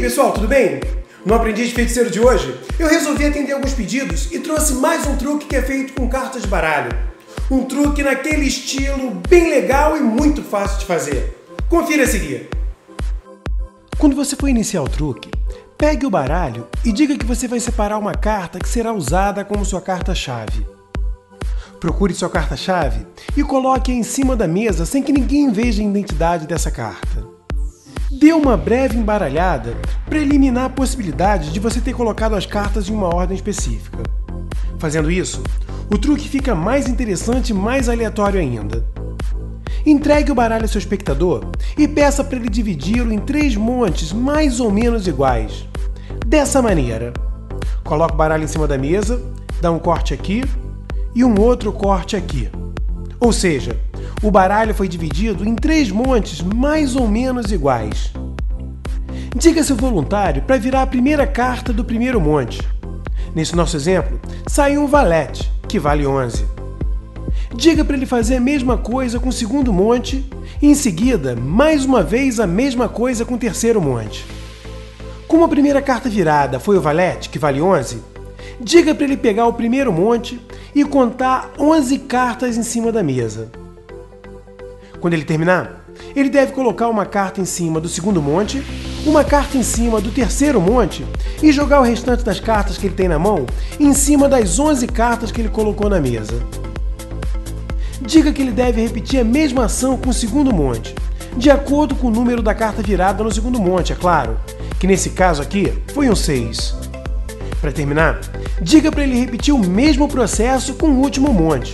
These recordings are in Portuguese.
aí pessoal, tudo bem? No Aprendiz de Feiticeiro de hoje, eu resolvi atender alguns pedidos e trouxe mais um truque que é feito com cartas de baralho. Um truque naquele estilo bem legal e muito fácil de fazer. Confira a seguir. Quando você for iniciar o truque, pegue o baralho e diga que você vai separar uma carta que será usada como sua carta-chave. Procure sua carta-chave e coloque-a em cima da mesa sem que ninguém veja a identidade dessa carta. Dê uma breve embaralhada para eliminar a possibilidade de você ter colocado as cartas em uma ordem específica. Fazendo isso, o truque fica mais interessante e mais aleatório ainda. Entregue o baralho ao seu espectador e peça para ele dividi-lo em 3 montes mais ou menos iguais. Dessa maneira, coloque o baralho em cima da mesa, dá um corte aqui e um outro corte aqui. Ou seja, o baralho foi dividido em 3 montes mais ou menos iguais. Diga seu voluntário para virar a primeira carta do primeiro monte. Nesse nosso exemplo, saiu um valete, que vale 11. Diga para ele fazer a mesma coisa com o segundo monte e, em seguida, mais uma vez a mesma coisa com o terceiro monte. Como a primeira carta virada foi o valete, que vale 11, diga para ele pegar o primeiro monte e contar 11 cartas em cima da mesa. Quando ele terminar, ele deve colocar uma carta em cima do segundo monte, uma carta em cima do terceiro monte e jogar o restante das cartas que ele tem na mão em cima das 11 cartas que ele colocou na mesa. Diga que ele deve repetir a mesma ação com o segundo monte, de acordo com o número da carta virada no segundo monte, é claro, que nesse caso aqui foi um 6. Para terminar, diga para ele repetir o mesmo processo com o último monte.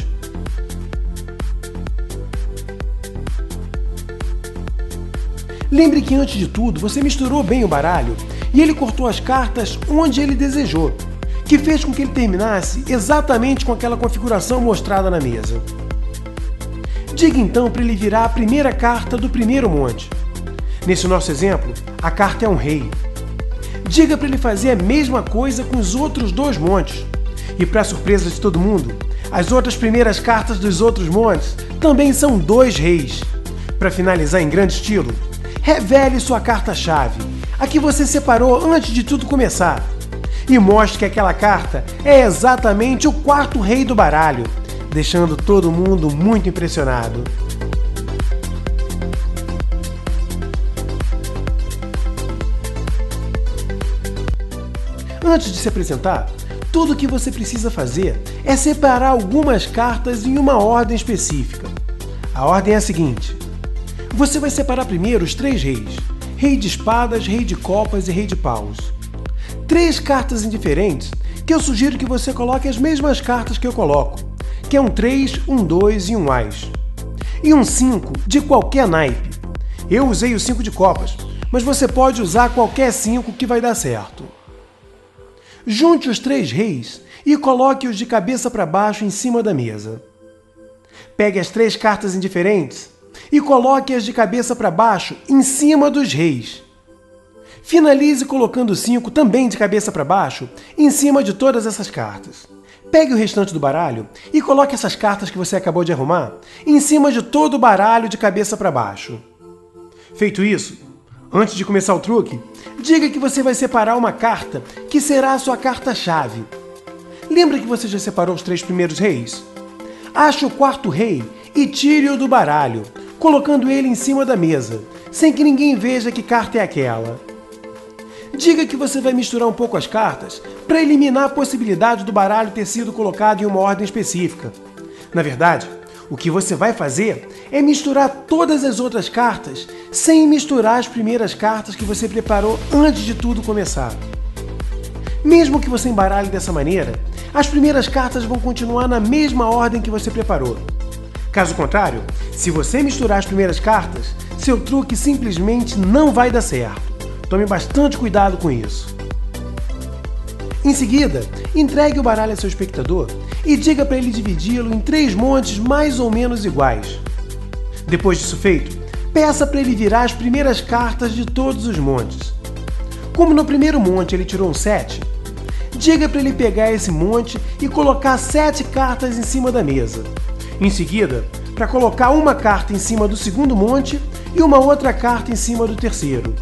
Lembre que antes de tudo você misturou bem o baralho e ele cortou as cartas onde ele desejou, que fez com que ele terminasse exatamente com aquela configuração mostrada na mesa. Diga então para ele virar a primeira carta do primeiro monte. Nesse nosso exemplo, a carta é um rei. Diga para ele fazer a mesma coisa com os outros 2 montes. E para surpresa de todo mundo, as outras primeiras cartas dos outros montes também são 2 reis. Para finalizar em grande estilo, revele sua carta-chave, a que você separou antes de tudo começar, e mostre que aquela carta é exatamente o 4º rei do baralho, deixando todo mundo muito impressionado. Antes de se apresentar, tudo o que você precisa fazer é separar algumas cartas em uma ordem específica. A ordem é a seguinte: você vai separar primeiro os 3 reis, rei de espadas, rei de copas e rei de paus. 3 cartas indiferentes que eu sugiro que você coloque as mesmas cartas que eu coloco, que é um 3, um 2 e um ás. E um 5 de qualquer naipe. Eu usei o 5 de copas, mas você pode usar qualquer 5 que vai dar certo. Junte os 3 reis e coloque-os de cabeça para baixo em cima da mesa. Pegue as 3 cartas indiferentes e coloque-as de cabeça para baixo em cima dos reis. Finalize colocando o 5 também de cabeça para baixo em cima de todas essas cartas. Pegue o restante do baralho e coloque essas cartas que você acabou de arrumar em cima de todo o baralho de cabeça para baixo. Feito isso, antes de começar o truque, diga que você vai separar uma carta que será a sua carta-chave. Lembra que você já separou os 3 primeiros reis? Ache o 4º rei e tire-o do baralho, colocando ele em cima da mesa, sem que ninguém veja que carta é aquela. Diga que você vai misturar um pouco as cartas para eliminar a possibilidade do baralho ter sido colocado em uma ordem específica. Na verdade, o que você vai fazer é misturar todas as outras cartas sem misturar as primeiras cartas que você preparou antes de tudo começar. Mesmo que você embaralhe dessa maneira, as primeiras cartas vão continuar na mesma ordem que você preparou. Caso contrário, se você misturar as primeiras cartas, seu truque simplesmente não vai dar certo. Tome bastante cuidado com isso. Em seguida, entregue o baralho a seu espectador e diga para ele dividi-lo em 3 montes mais ou menos iguais. Depois disso feito, peça para ele virar as primeiras cartas de todos os montes. Como no primeiro monte ele tirou um 7, diga para ele pegar esse monte e colocar 7 cartas em cima da mesa. Em seguida, para colocar uma carta em cima do segundo monte e uma outra carta em cima do terceiro.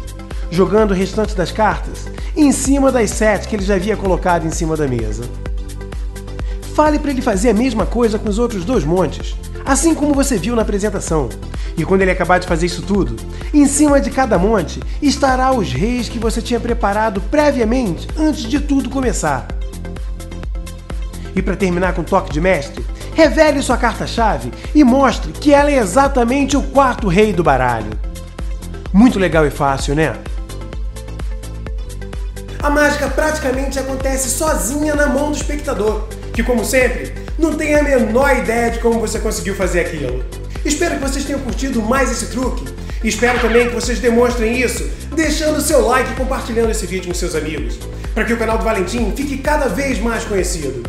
jogando o restante das cartas em cima das 7 que ele já havia colocado em cima da mesa. Fale para ele fazer a mesma coisa com os outros 2 montes, assim como você viu na apresentação. E quando ele acabar de fazer isso tudo, em cima de cada monte estará os reis que você tinha preparado previamente antes de tudo começar. E para terminar com toque de mestre, revele sua carta-chave e mostre que ela é exatamente o 4º rei do baralho. Muito legal e fácil, né? A mágica praticamente acontece sozinha na mão do espectador, que, como sempre, não tem a menor ideia de como você conseguiu fazer aquilo. Espero que vocês tenham curtido mais esse truque e espero também que vocês demonstrem isso deixando seu like e compartilhando esse vídeo com seus amigos, para que o canal do Valentim fique cada vez mais conhecido.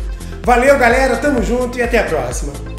Valeu, galera, tamo junto e até a próxima!